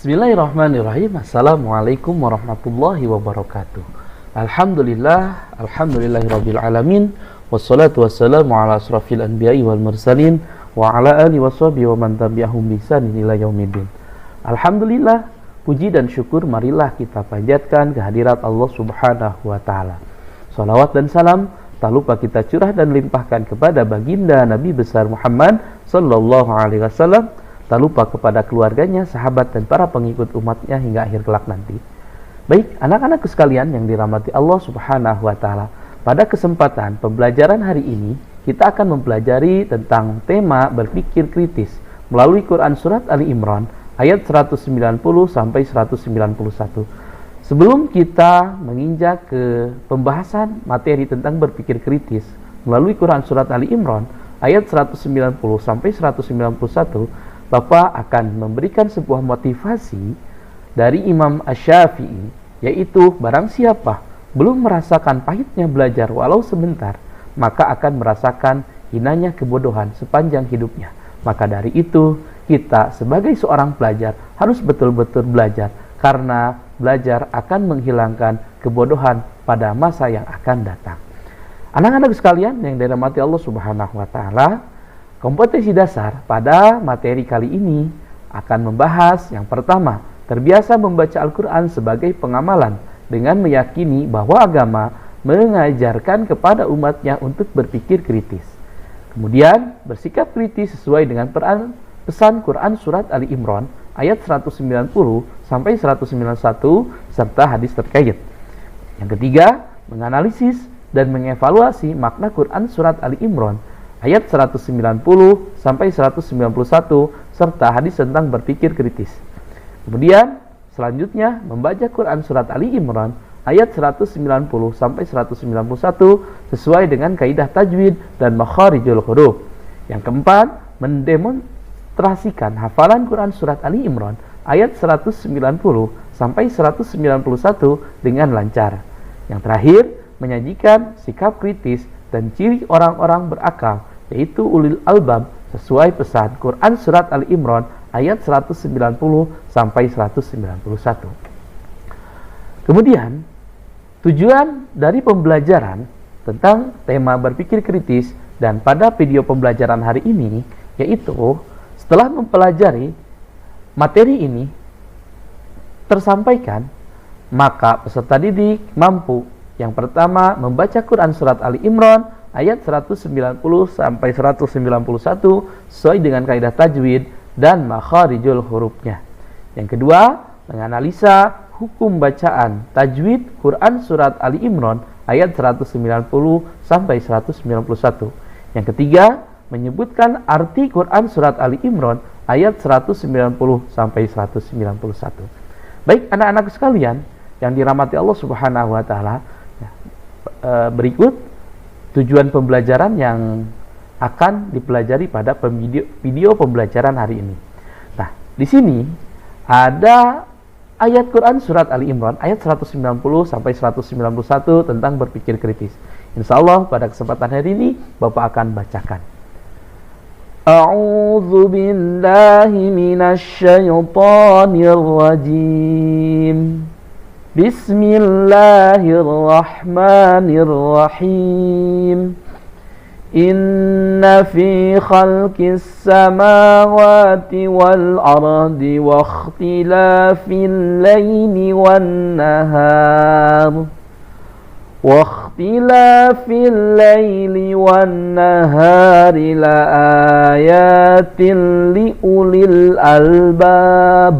Bismillahirrahmanirrahim. Assalamualaikum warahmatullahi wabarakatuh. Alhamdulillahirabbil alamin. Wassalatu wassalamu ala asrafil anbiya'i wal mursalin wa ala alihi washabihi wa man tabi'ahum bi ihsanin ila yaumiddin. Alhamdulillah, puji dan syukur marilah kita panjatkan kehadirat Allah Subhanahu wa taala. Salawat dan salam tak lupa kita curah dan limpahkan kepada baginda Nabi besar Muhammad sallallahu alaihi wasallam, tak lupa kepada keluarganya, sahabat dan para pengikut umatnya hingga akhir kelak nanti. Baik, anak-anakku sekalian yang dirahmati Allah Subhanahu wa taala, pada kesempatan pembelajaran hari ini kita akan mempelajari tentang tema berpikir kritis melalui Quran surat Ali Imran ayat 190 sampai 191. Sebelum kita menginjak ke pembahasan materi tentang berpikir kritis melalui Quran surat Ali Imran ayat 190 sampai 191, Bapak akan memberikan sebuah motivasi dari Imam Asy-Syafi'i, yaitu barang siapa belum merasakan pahitnya belajar walau sebentar, maka akan merasakan hinanya kebodohan sepanjang hidupnya. Maka dari itu, kita sebagai seorang pelajar harus betul-betul belajar, karena belajar akan menghilangkan kebodohan pada masa yang akan datang. Anak-anak sekalian yang dirahmati Allah Subhanahu wa taala, kompetensi dasar pada materi kali ini akan membahas yang pertama, terbiasa membaca Al-Quran sebagai pengamalan dengan meyakini bahwa agama mengajarkan kepada umatnya untuk berpikir kritis. Kemudian, bersikap kritis sesuai dengan pesan Quran Surat Ali Imran ayat 190 sampai 191 serta hadis terkait. Yang ketiga, menganalisis dan mengevaluasi makna Quran Surat Ali Imran ayat 190 sampai 191 serta hadis tentang berpikir kritis. Kemudian selanjutnya membaca Quran surat Ali Imran ayat 190 sampai 191 sesuai dengan kaidah tajwid dan makharijul huruf. Yang keempat, mendemonstrasikan hafalan Quran surat Ali Imran ayat 190 sampai 191 dengan lancar. Yang terakhir, menyajikan sikap kritis dan ciri orang-orang berakal, yaitu ulil albab, sesuai pesan Quran surat Ali Imran ayat 190 sampai 191. Kemudian, tujuan dari pembelajaran tentang tema berpikir kritis dan pada video pembelajaran hari ini, yaitu setelah mempelajari materi ini tersampaikan, maka peserta didik mampu yang pertama membaca Quran surat Ali Imran ayat 190 sampai 191 sesuai dengan kaidah tajwid dan makharijul hurufnya. Yang kedua, menganalisa hukum bacaan tajwid Quran surat Ali Imran ayat 190 sampai 191. Yang ketiga, menyebutkan arti Quran surat Ali Imran ayat 190 sampai 191. Baik anak-anak sekalian yang dirahmati Allah Subhanahu wa taala, berikut tujuan pembelajaran yang akan dipelajari pada video pembelajaran hari ini. Nah, di sini ada ayat Quran surat Ali Imran ayat 190 sampai 191 tentang berpikir kritis. Insya Allah pada kesempatan hari ini Bapak akan bacakan. A'udzu billahi minasy syaithanir rajim. Bismillahirrahmanirrahim. Inna fi khalqis samawati wal ardi wa ikhtilafil laili wan nahar la ayatin li ulil albab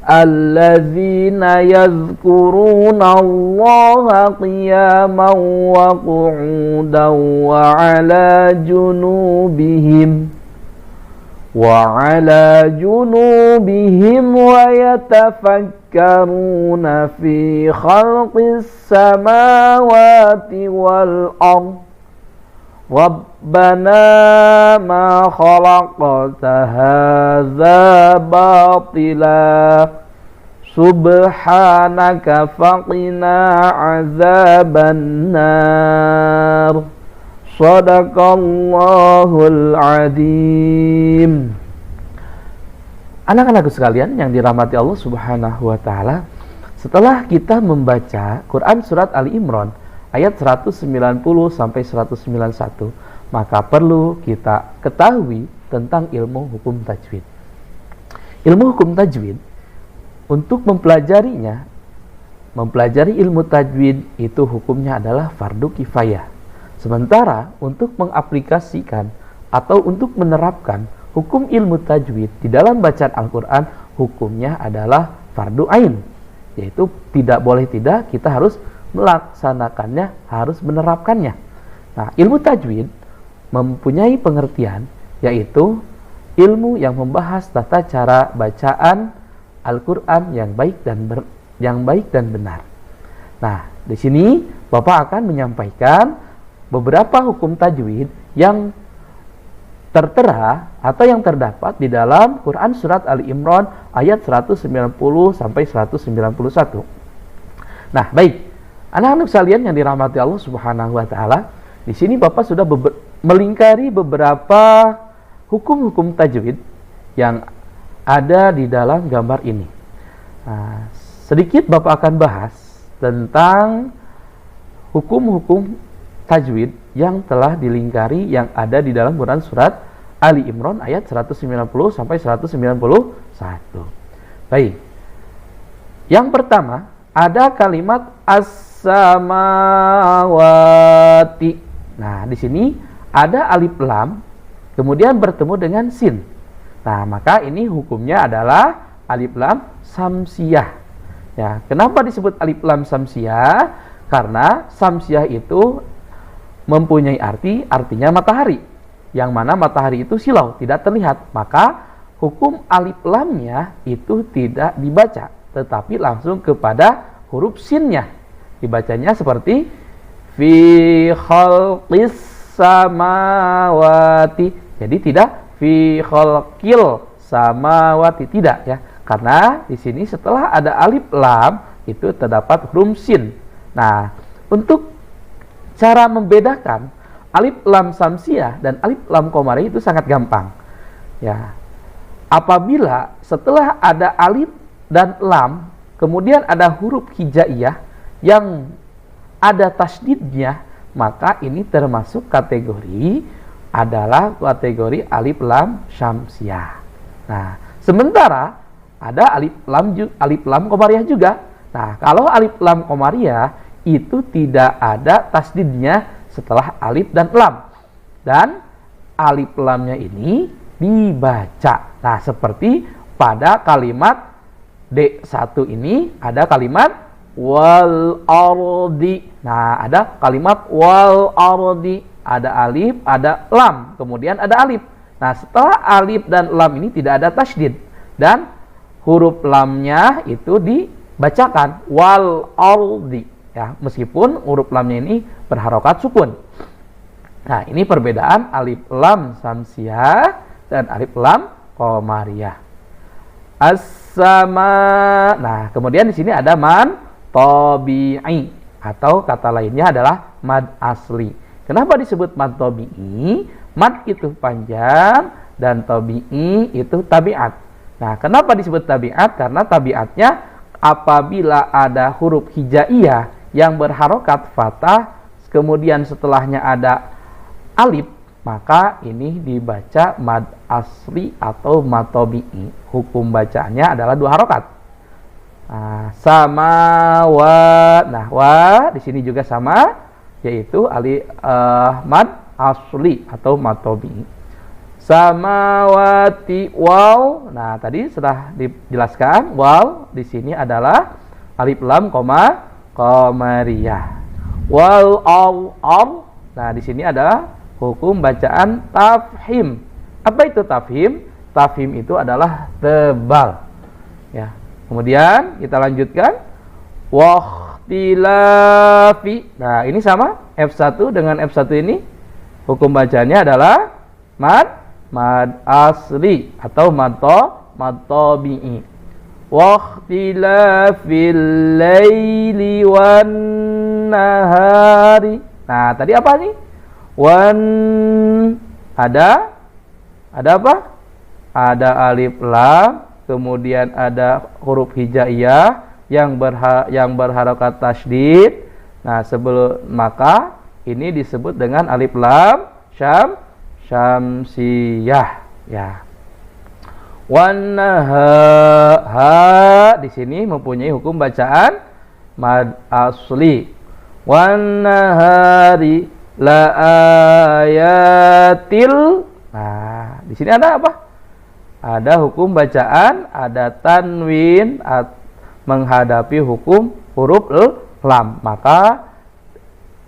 alladzina yadhkuruna Allaha qiyaman wa qu'udan wa 'ala junubihim wa yatafakkaruna fi khalqis samawati wal ardh Rabbana ma khalaqta hadza batila subhanaka faqina azaban nar. Shadaqallahul azim. Anak-anakku sekalian yang dirahmati Allah Subhanahu wa taala, setelah kita membaca Quran surat Ali Imran ayat 190 sampai 191, maka perlu kita ketahui tentang ilmu hukum tajwid. Ilmu hukum tajwid, untuk mempelajarinya, mempelajari ilmu tajwid itu hukumnya adalah fardu kifayah. Sementara untuk mengaplikasikan atau untuk menerapkan hukum ilmu tajwid di dalam bacaan Al-Quran, hukumnya adalah fardu ain, yaitu tidak boleh tidak, kita harus melaksanakannya, harus menerapkannya. Nah, ilmu tajwid mempunyai pengertian, yaitu ilmu yang membahas tata cara bacaan Al-Quran yang baik dan benar. Nah, di sini Bapak akan menyampaikan beberapa hukum tajwid yang tertera atau yang terdapat di dalam Quran surat Ali Imran ayat 190 sampai 191. Nah, baik. Anak-anak sekalian yang dirahmati Allah Subhanahu wa taala, di sini Bapak sudah melingkari beberapa hukum-hukum tajwid yang ada di dalam gambar ini. Nah, sedikit Bapak akan bahas tentang hukum-hukum tajwid yang telah dilingkari yang ada di dalam Quran surat Ali Imran ayat 190 sampai 191. Baik. Yang pertama, ada kalimat as-samawati. Nah, di sini ada alif lam kemudian bertemu dengan sin. Nah, maka ini hukumnya adalah alif lam samsiyah. Ya, kenapa disebut alif lam samsiyah? Karena samsiyah itu mempunyai artinya matahari, yang mana matahari itu silau, tidak terlihat. Maka hukum alif lamnya itu tidak dibaca, tetapi langsung kepada huruf sinnya. Dibacanya seperti fi khalqis samawati. Jadi tidak fi khalqil samawati, tidak ya. Karena di sini setelah ada alif lam itu terdapat huruf sin. Nah, untuk cara membedakan alif lam samsiyah dan alif lam qamariyah itu sangat gampang. Ya. Apabila setelah ada alif dan lam, kemudian ada huruf hijaiyah yang ada tasdidnya, maka ini termasuk adalah kategori alif lam syamsiyah. Nah, sementara ada alif lam qamariyah juga. Nah, kalau alif lam qamariyah itu tidak ada tasdidnya setelah alif dan lam. Dan alif lamnya ini dibaca. Nah, seperti pada kalimat D1 ini ada kalimat wal ardi. Nah, ada kalimat wal ardi. Ada alif, ada lam, kemudian ada alif. Nah, setelah alif dan lam ini tidak ada tasydid dan huruf lamnya itu dibacakan wal ardi, ya, meskipun huruf lamnya ini berharokat sukun. Nah, ini perbedaan alif lam samsiyah dan alif lam qamariyah. As-sama. Nah, kemudian di sini ada mad tabi'i atau kata lainnya adalah mad asli. Kenapa disebut mad tabi'i? Mad itu panjang dan tabi'i itu tabiat. Nah, kenapa disebut tabiat? Karena tabiatnya apabila ada huruf hijaiyah yang berharokat fathah, kemudian setelahnya ada alif, maka ini dibaca mad asli atau mad tabi'i. Hukum bacaannya adalah 2 harokat. Nah, sama wa. Nah, wa di sini juga sama, yaitu mad asli atau mad tabi'i. Samawati waw. Nah, tadi sudah dijelaskan waw di sini adalah alif lam qamariyah. Wal al. Nah, di sini adalah hukum bacaan tafhim. Apa itu tafhim? Tafhim itu adalah tebal. Ya. Kemudian kita lanjutkan waqtilafi. Nah, ini sama F1 dengan F1 ini hukum bacanya adalah mad asli atau mad tabi'i. Waqtilafil laili wan nahari. Nah, tadi apa nih? Ada apa? Ada alif lam, kemudian ada huruf hijaiyah yang berharokat tasydid. Nah, maka ini disebut dengan alif lam syamsiyah ya. Wan ha di sini mempunyai hukum bacaan mad asli. Wan nahari la ayatil. Nah, di sini ada apa? Ada hukum bacaan, ada tanwin menghadapi hukum huruf lam. Maka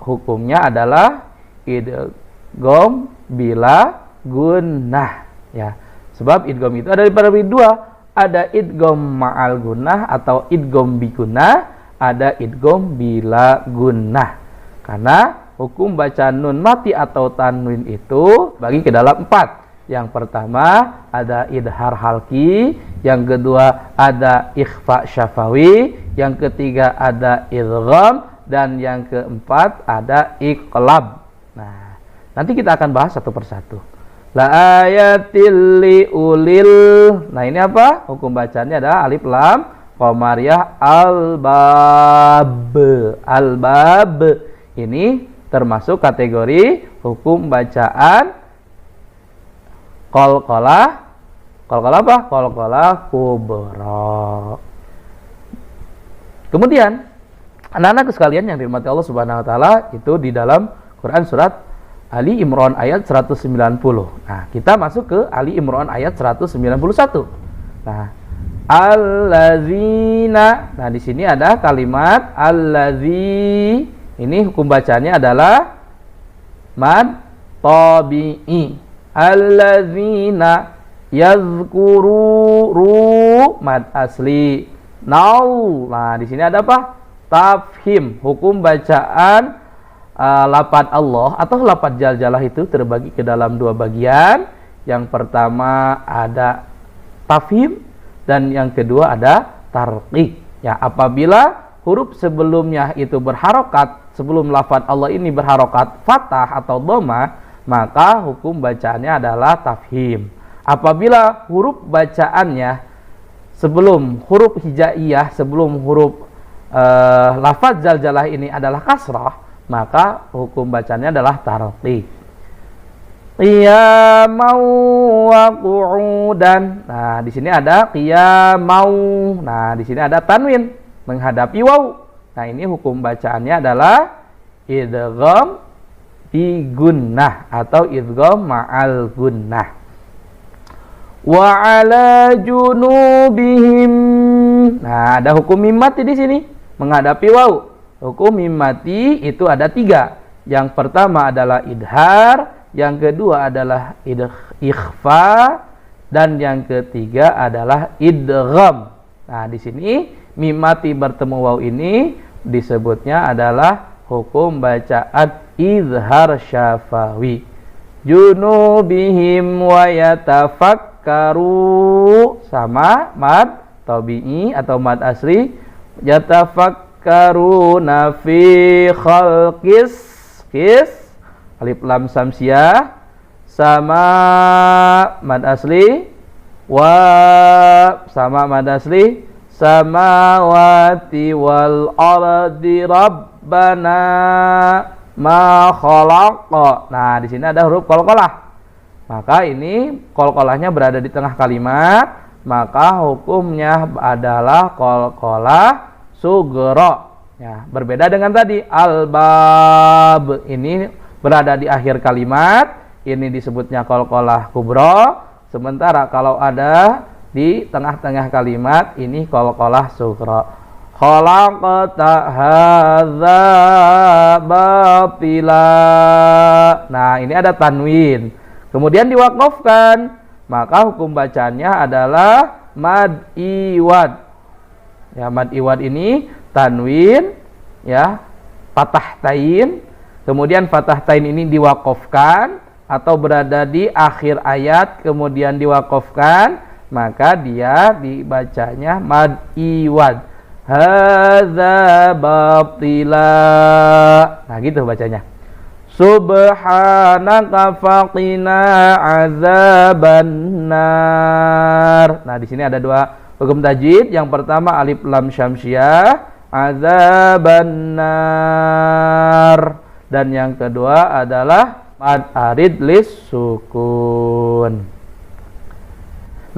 hukumnya adalah idgham bila gunnah ya. Sebab idgham itu ada pada dua, ada idgham ma'al gunnah atau idgham bi gunnah, ada idgham bila gunnah. Karena hukum bacaan nun mati atau tanwin itu bagi ke dalam 4. Yang pertama ada idhar halki, yang kedua ada ikhfa syafawi, yang ketiga ada idgham, dan yang keempat ada iqlab. Nah, nanti kita akan bahas satu persatu. La ayatil liulil. Nah, ini apa? Hukum bacanya adalah alif lam qamariyah albab. Albab ini termasuk kategori hukum bacaan qalqalah. Qalqalah apa? Qalqalah kubra. Kemudian anak-anakku sekalian yang dirahmati Allah Subhanahu wa taala, itu di dalam Quran surat Ali Imran ayat 190. Nah, kita masuk ke Ali Imran ayat 191. Nah, allazina. Nah, di sini ada kalimat allazi. Ini hukum bacanya adalah mad tabi'i. Allazina yazkuru mad asli. Now. Nah, di sini ada apa? Tafhim. Hukum bacaan lafaz Allah atau lafaz jaljalah itu terbagi ke dalam dua bagian. Yang pertama ada tafhim dan yang kedua ada tarqiq. Ya, apabila huruf sebelumnya itu berharokat, sebelum lafaz Allah ini berharokat fathah atau dhamma, maka hukum bacaannya adalah tafhim. Apabila huruf bacaannya sebelum huruf hijaiyah, sebelum huruf lafaz jaljalah ini adalah kasrah, maka hukum bacanya adalah tarqiq. Qiyamau wa qu'udan. Nah, di sini ada qiyamau. Nah, di sini ada tanwin menghadapi waw. Nah, ini hukum bacaannya adalah idgham bi gunnah atau idgham ma'al gunnah. Wa 'ala junubihim. Nah, ada hukum mim mati di sini menghadapi waw. Hukum mim mati itu ada 3. Yang pertama adalah idhar, yang kedua adalah ikhfa, dan yang ketiga adalah idgham. Nah, di sini mim mati bertemu waw ini disebutnya adalah hukum bacaan izhar syafawi. Junubihim wa yatafakkaru, sama mad tabi'i atau mad asli. Yatafakkaruna fi khalqis alif lam samsiyah, sama mad asli, sama mad asli, samawati wal ardi rabbana ma khalaqa. Nah, di sini ada huruf qalqalah. Maka ini qalqalahnya berada di tengah kalimat, maka hukumnya adalah qalqalah sughra. Ya, berbeda dengan tadi albab, ini berada di akhir kalimat, ini disebutnya qalqalah kubra. Sementara kalau ada di tengah-tengah kalimat, ini qalqalah sughra. Khalaqta hadza batila. Nah, ini ada tanwin, kemudian diwaqafkan, maka hukum bacanya adalah mad iwad. Ya, mad iwad ini tanwin, ya, fathah tain, kemudian fathah tain ini diwaqafkan atau berada di akhir ayat kemudian diwaqafkan, maka dia dibacanya mad iwad. Hadza batila. Nah, gitu bacanya. Subhanaka faqina azabannar. Nah, di sini ada dua hukum tajwid. Yang pertama alif lam syamsiah, azabannar. Dan yang kedua adalah mad arid lis sukun.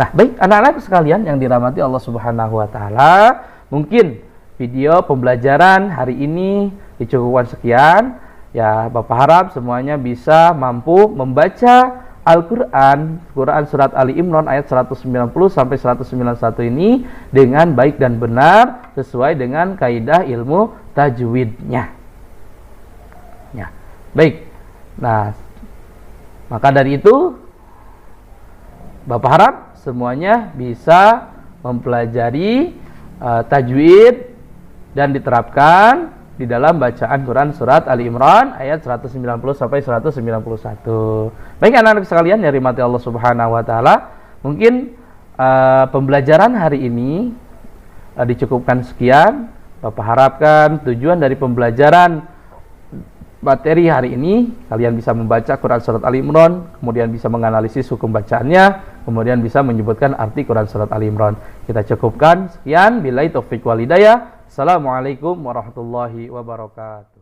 Nah, baik anak-anak sekalian yang dirahmati Allah Subhanahu wa taala, mungkin video pembelajaran hari ini dicukupkan sekian. Ya, Bapak harap semuanya bisa mampu membaca Al-Quran, Quran Surat Ali Imran ayat 190 sampai 191 ini dengan baik dan benar sesuai dengan kaidah ilmu tajwidnya. Ya, baik. Nah, maka dari itu Bapak harap semuanya bisa mempelajari tajwid dan diterapkan di dalam bacaan Quran Surat Ali Imran ayat 190 sampai 191. Baik anak-anak sekalian yang dirahmati Allah Subhanahu wa taala, mungkin pembelajaran hari ini dicukupkan sekian. Bapak harapkan tujuan dari pembelajaran materi hari ini kalian bisa membaca Quran Surat Ali Imran, kemudian bisa menganalisis hukum bacaannya, kemudian bisa menyebutkan arti Quran Surat Ali Imran. Kita cukupkan sekian. Billahi taufiq wal hidayah. Assalamualaikum warahmatullahi wabarakatuh.